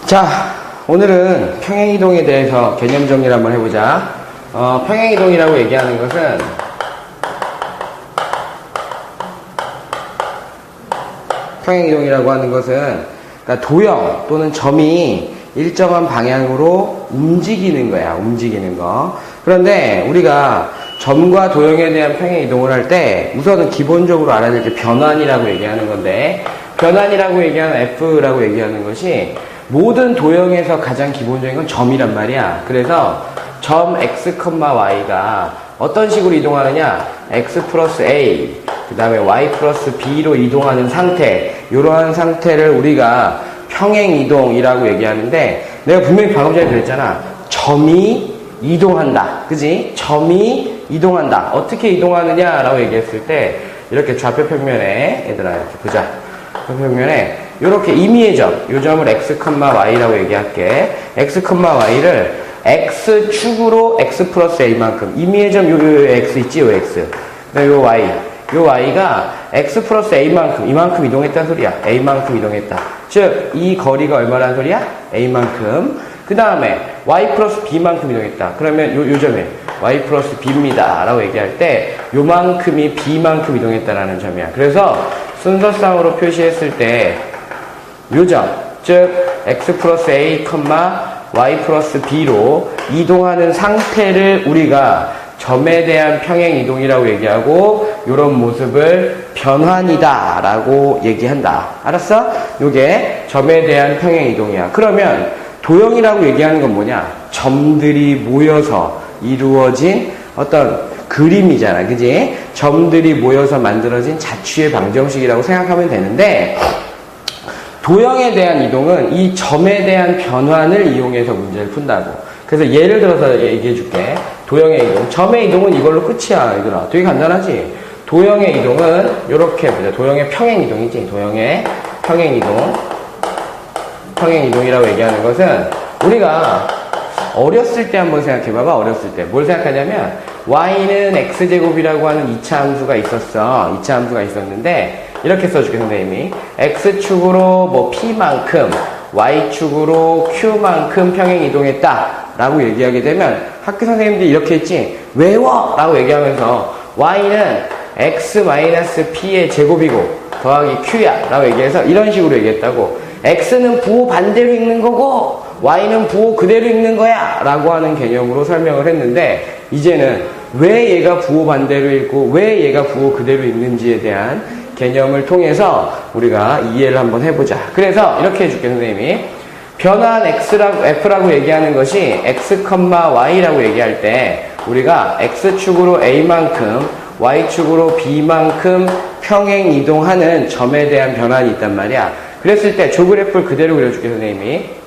자, 오늘은 평행이동에 대해서 개념 정리를 한번 해보자. 평행이동이라고 얘기하는 것은 그러니까 도형 또는 점이 일정한 방향으로 움직이는 거야. 움직이는 거. 그런데 우리가 점과 도형에 대한 평행이동을 할 때 우선은 기본적으로 알아야 될 게 변환이라고 얘기하는 건데, 변환이라고 얘기하는 F라고 얘기하는 것이 모든 도형에서 가장 기본적인 건 점이란 말이야. 그래서 점 x, y가 어떤 식으로 이동하느냐, x 플러스 a, 그 다음에 y 플러스 b로 이동하는 상태, 이러한 상태를 우리가 평행이동이라고 얘기하는데, 내가 분명히 방금 전에 그랬잖아. 점이 이동한다. 그지? 점이 이동한다. 어떻게 이동하느냐 라고 얘기했을 때, 이렇게 좌표 평면에, 얘들아, 이렇게 보자. 좌표 평면에, 이렇게 임의의 점, 이 점을 x, y라고 얘기할게. x, y를 x축으로 x 플러스 a만큼, 임의의 점, 요 x 있지? 요 x. 그 다음에 요 y가 x 플러스 a만큼, 이만큼 이동했다는 소리야. a만큼 이동했다. 즉, 이 거리가 얼마라는 소리야? a만큼. 그 다음에 y 플러스 b만큼 이동했다. 그러면 요 점에 y 플러스 b입니다 라고 얘기할 때 요만큼이 b만큼 이동했다라는 점이야. 그래서 순서상으로 표시했을 때 요 점, 즉 x 플러스 a, y 플러스 b로 이동하는 상태를 우리가 점에 대한 평행이동이라고 얘기하고, 요런 모습을 변환이다 라고 얘기한다. 알았어? 요게 점에 대한 평행이동이야. 그러면 도형이라고 얘기하는 건 뭐냐? 점들이 모여서 이루어진 어떤 그림이잖아. 그지? 점들이 모여서 만들어진 자취의 방정식이라고 생각하면 되는데, 도형에 대한 이동은 이 점에 대한 변환을 이용해서 문제를 푼다고. 그래서 예를 들어서 얘기해 줄게. 도형의 이동. 점의 이동은 이걸로 끝이야, 얘들아. 되게 간단하지? 도형의 이동은 이렇게 보자. 도형의 평행이동이지. 도형의 평행이동. 평행이동이라고 얘기하는 것은 우리가 어렸을 때 한번 생각해봐봐. 어렸을 때 뭘 생각하냐면 y는 x제곱이라고 하는 2차 함수가 있었어. 2차 함수가 있었는데 이렇게 써줄게. 선생님이 x축으로 뭐 p만큼 y축으로 q만큼 평행이동했다 라고 얘기하게 되면 학교 선생님들이 이렇게 했지. 외워! 라고 얘기하면서 y는 x-p의 제곱이고 더하기 q야 라고 얘기해서 이런 식으로 얘기했다고. x는 부호 반대로 읽는 거고 y는 부호 그대로 읽는 거야 라고 하는 개념으로 설명을 했는데, 이제는 왜 얘가 부호 반대로 읽고 왜 얘가 부호 그대로 읽는지에 대한 개념을 통해서 우리가 이해를 한번 해보자. 그래서 이렇게 해줄게. 선생님이 변환 f라고 얘기하는 것이 x, y라고 얘기할 때 우리가 x축으로 a만큼 y축으로 b만큼 평행이동하는 점에 대한 변환이 있단 말이야. 그랬을 때 조그래프를 그대로 그려줄게. 선생님이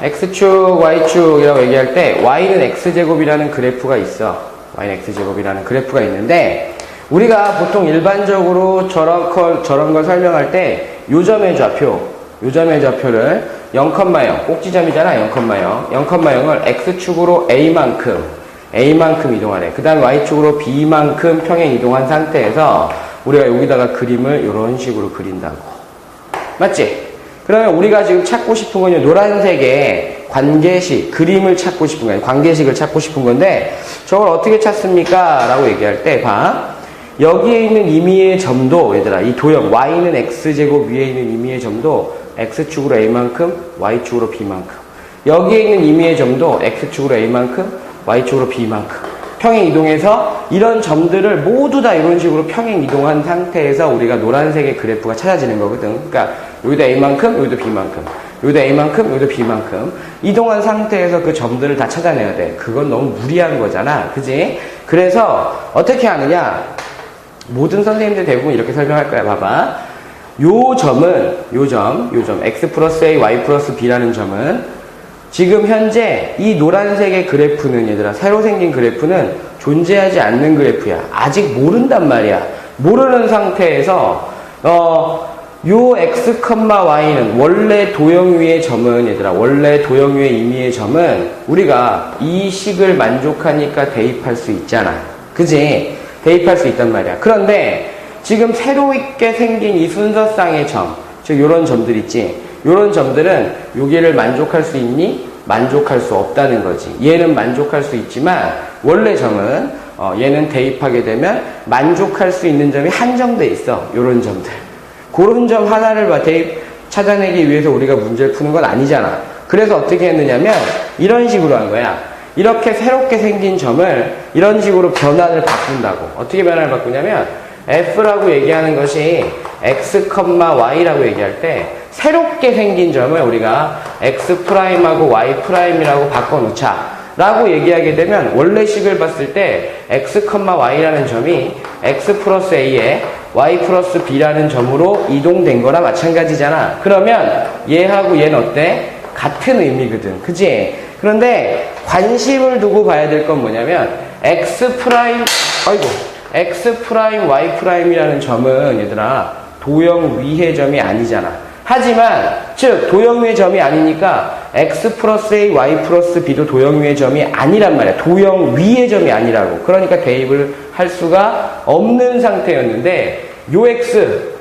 x축, y축이라고 얘기할 때 y는 x제곱이라는 그래프가 있어. y는 x제곱이라는 그래프가 있는데, 우리가 보통 일반적으로 저런 걸 설명할 때 요점의 좌표를 0,0 꼭지점이잖아. 0,0을 x축으로 a만큼 이동하래. 그 다음에 y축으로 b만큼 평행 이동한 상태에서 우리가 여기다가 그림을 이런 식으로 그린다고. 맞지? 그러면 우리가 지금 찾고 싶은 건 노란색의 관계식, 그림을 찾고 싶은 거야. 관계식을 찾고 싶은 건데, 저걸 어떻게 찾습니까? 라고 얘기할 때, 봐. 여기에 있는 임의의 점도, 얘들아, 이 도형, y는 x제곱 위에 있는 임의의 점도 x축으로 a만큼, y축으로 b만큼. 여기에 있는 임의의 점도 x축으로 a만큼, y축으로 b만큼. 평행 이동해서 이런 점들을 모두 다 이런 식으로 평행 이동한 상태에서 우리가 노란색의 그래프가 찾아지는 거거든. 그러니까 여기도 a만큼, 여기도 b만큼, 여기도 a만큼, 여기도 b만큼 이동한 상태에서 그 점들을 다 찾아내야 돼. 그건 너무 무리한 거잖아. 그지? 그래서 어떻게 하느냐? 모든 선생님들 대부분 이렇게 설명할 거야. 봐봐. 요 점, x 플러스 a, y 플러스 b라는 점은 지금 현재 이 노란색의 그래프는, 얘들아, 새로 생긴 그래프는 존재하지 않는 그래프야. 아직 모른단 말이야. 모르는 상태에서 요 x, y는 원래 도형 위의 점은, 얘들아, 원래 도형 위의 임의의 점은 우리가 이 식을 만족하니까 대입할 수 있잖아. 그지? 대입할 수 있단 말이야. 그런데 지금 새롭게 생긴 이 순서쌍의 점, 즉 요런 점들 있지. 요런 점들은 여기를 만족할 수 있니? 만족할 수 없다는 거지. 얘는 만족할 수 있지만 원래 점은 얘는 대입하게 되면 만족할 수 있는 점이 한정돼 있어. 요런 점들. 그런 점 하나를 대입 찾아내기 위해서 우리가 문제를 푸는 건 아니잖아. 그래서 어떻게 했느냐면 이런 식으로 한 거야. 이렇게 새롭게 생긴 점을 이런 식으로 변환을 바꾼다고. 어떻게 변환을 바꾸냐면 f라고 얘기하는 것이 x, y라고 얘기할 때 새롭게 생긴 점을 우리가 x'하고 y'이라고 바꿔놓자 라고 얘기하게 되면 원래 식을 봤을 때 x, y라는 점이 x 플러스 a에 y 플러스 b라는 점으로 이동된 거나 마찬가지잖아. 그러면 얘하고 얘는 어때? 같은 의미거든. 그치? 그런데 관심을 두고 봐야 될 건 뭐냐면 x 프라임 y''이라는 점은 얘들아 도형 위의 점이 아니잖아. 하지만 즉 도형 위의 점이 아니니까 x 플러스 a, y 플러스 b도 도형 위의 점이 아니란 말이야. 도형 위의 점이 아니라고. 그러니까 대입을 할 수가 없는 상태였는데 요 x,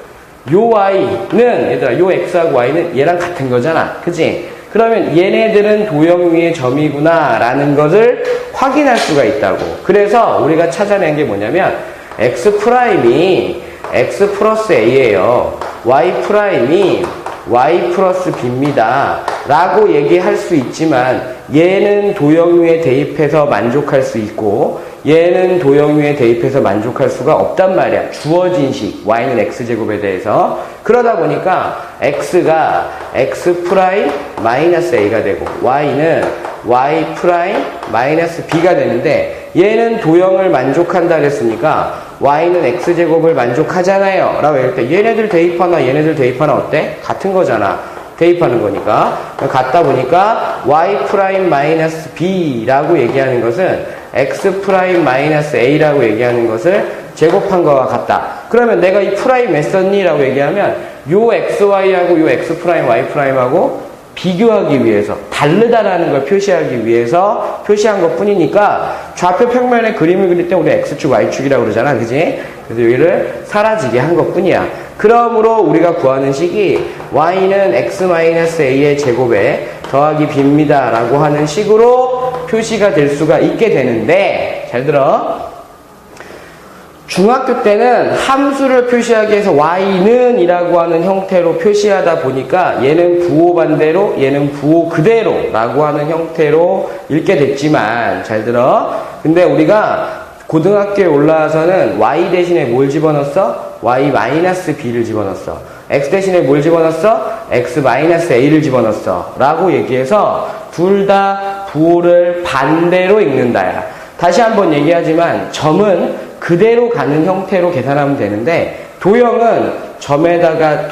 요 y는 얘들아 요 x하고 y는 얘랑 같은 거잖아. 그치? 그러면 얘네들은 도형 위의 점이구나 라는 것을 확인할 수가 있다고. 그래서 우리가 찾아낸 게 뭐냐면 x'이 x 플러스 a예요. y'이 y 플러스 b입니다 라고 얘기할 수 있지만 얘는 도형 위에 대입해서 만족할 수 있고 얘는 도형 위에 대입해서 만족할 수가 없단 말이야. 주어진 식 y는 x제곱에 대해서. 그러다 보니까 x가 x 프라임 마이너스 a가 되고 y는 y 프라임 마이너스 b가 되는데 얘는 도형을 만족한다 그랬으니까 y는 x제곱을 만족하잖아요 라고 얘기할 때 얘네들 대입하나 어때? 같은 거잖아. 대입하는 거니까. 같다 보니까 y 프라임 마이너스 b라고 얘기하는 것은 x 프라임 마이너스 a라고 얘기하는 것을 제곱한 거와 같다. 그러면 내가 이 프라임 왜 썼니? 라고 얘기하면 요 xy하고 요 x 프라임 y 프라임하고 비교하기 위해서 다르다라는 걸 표시하기 위해서 표시한 것 뿐이니까 좌표 평면에 그림을 그릴 때 우리 x축 y축이라고 그러잖아. 그지? 그래서 여기를 사라지게 한 것 뿐이야. 그러므로 우리가 구하는 식이 y는 x-a의 제곱에 더하기 b입니다 라고 하는 식으로 표시가 될 수가 있게 되는데 잘 들어. 중학교 때는 함수를 표시하기 위해서 y는 이라고 하는 형태로 표시하다 보니까 얘는 부호 반대로 얘는 부호 그대로 라고 하는 형태로 읽게 됐지만 잘 들어. 근데 우리가 고등학교에 올라와서는 y 대신에 뭘 집어넣었어? y-b를 집어넣었어. x 대신에 뭘 집어넣었어? x-a를 집어넣었어 라고 얘기해서 둘 다 부호를 반대로 읽는다야. 다시 한번 얘기하지만 점은 그대로 가는 형태로 계산하면 되는데 도형은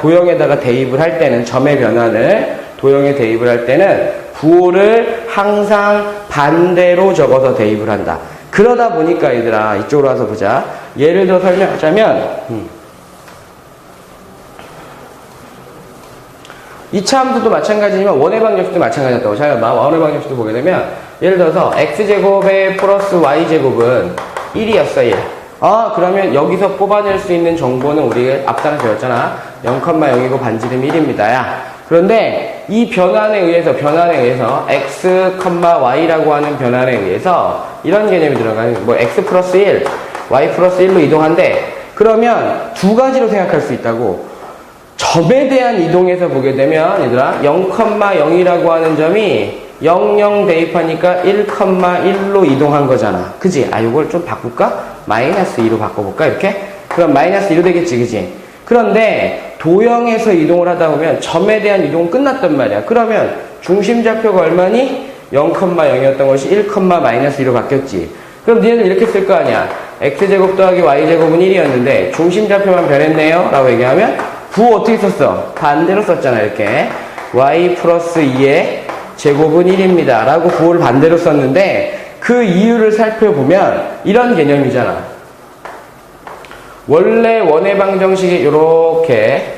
도형에다가 대입을 할 때는 점의 변환을 도형에 대입을 할 때는 부호를 항상 반대로 적어서 대입을 한다. 그러다 보니까 얘들아 이쪽으로 와서 보자. 예를 들어 설명하자면 2차 함수도 마찬가지지만 원의 방정식도 마찬가지였다고. 잘 봐. 원의 방정식도 보게 되면 예를 들어서 x제곱에 플러스 y제곱은 1이었어 1. 그러면 여기서 뽑아낼 수 있는 정보는 우리 앞단에 배웠잖아. 0,0이고 반지름이 1입니다. 야. 그런데 이 변환에 의해서 x, y라고 하는 변환에 의해서 이런 개념이 들어가는 x 플러스 1, y 플러스 1로 이동한대. 그러면 두 가지로 생각할 수 있다고. 점에 대한 이동에서 보게 되면 얘들아 0,0이라고 하는 점이 00 대입하니까 1,1로 이동한 거잖아. 그지? 이걸 좀 바꿀까? 마이너스 2로 바꿔볼까? 이렇게? 그럼 마이너스 2로 되겠지. 그지? 그런데 도형에서 이동을 하다 보면 점에 대한 이동은 끝났단 말이야. 그러면 중심좌표가 얼마니? 0,0이었던 것이 1,-2로 바뀌었지. 그럼 니네는 이렇게 쓸 거 아니야. x제곱 더하기 y제곱은 1이었는데 중심좌표만 변했네요 라고 얘기하면 부호 어떻게 썼어? 반대로 썼잖아. 이렇게 y 플러스 2의 제곱은 1입니다 라고 부호를 반대로 썼는데 그 이유를 살펴보면 이런 개념이잖아. 원래 원의 방정식이 이렇게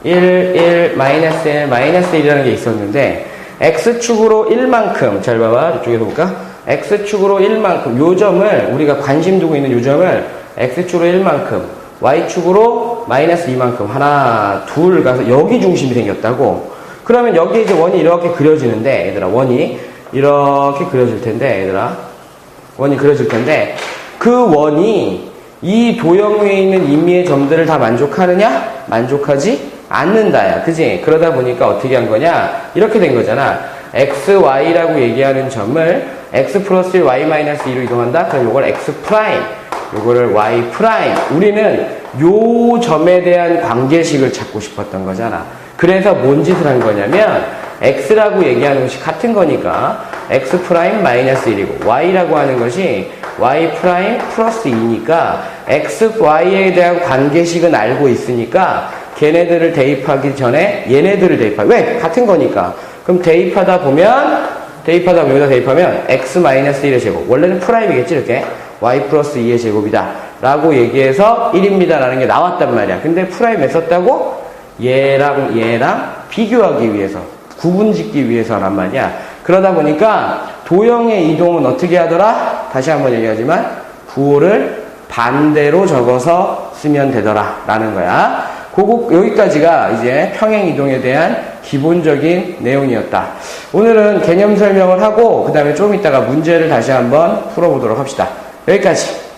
1, 마이너스 1, 마이너스 1이라는 게 있었는데 x축으로 1만큼 잘 봐봐. 이쪽에서 볼까? x축으로 1만큼 요 점을 우리가 관심 두고 있는 요 점을 x축으로 1만큼 y축으로 여기도 마이너스 이만큼 하나, 둘 가서 여기 중심이 생겼다고. 그러면 여기에 이제 원이 이렇게 그려지는데, 얘들아, 원이 이렇게 그려질 텐데, 얘들아, 원이 그려질 텐데, 그 원이 이 도형 위에 있는 임의의 점들을 다 만족하느냐? 만족하지 않는다야. 그지? 그러다 보니까 어떻게 한 거냐? 이렇게 된 거잖아. x, y라고 얘기하는 점을 x 플러스 1, y 마이너스 2로 이동한다? 그럼 요걸 x 프라임, 요거를 y 프라임. 우리는 요 점에 대한 관계식을 찾고 싶었던 거잖아. 그래서 뭔 짓을 한 거냐면 x라고 얘기하는 것이 같은 거니까 x 프라임 마이너스 1이고 y라고 하는 것이 y 프라임 플러스 2니까 x, y에 대한 관계식은 알고 있으니까 걔네들을 대입하기 전에 얘네들을 대입하고, 왜? 같은 거니까. 그럼 대입하다 보면 여기다 대입하면 x 마이너스 1의 제곱, 원래는 프라임이겠지, 이렇게 y 플러스 2의 제곱이다 라고 얘기해서 1입니다 라는 게 나왔단 말이야. 근데 프라임 왜 썼다고? 얘랑 비교하기 위해서, 구분짓기 위해서란 말이야. 그러다 보니까 도형의 이동은 어떻게 하더라? 다시 한번 얘기하지만 부호를 반대로 적어서 쓰면 되더라 라는 거야. 여기까지가 이제 평행 이동에 대한 기본적인 내용이었다. 오늘은 개념 설명을 하고 그 다음에 좀 이따가 문제를 다시 한번 풀어보도록 합시다. 여기까지.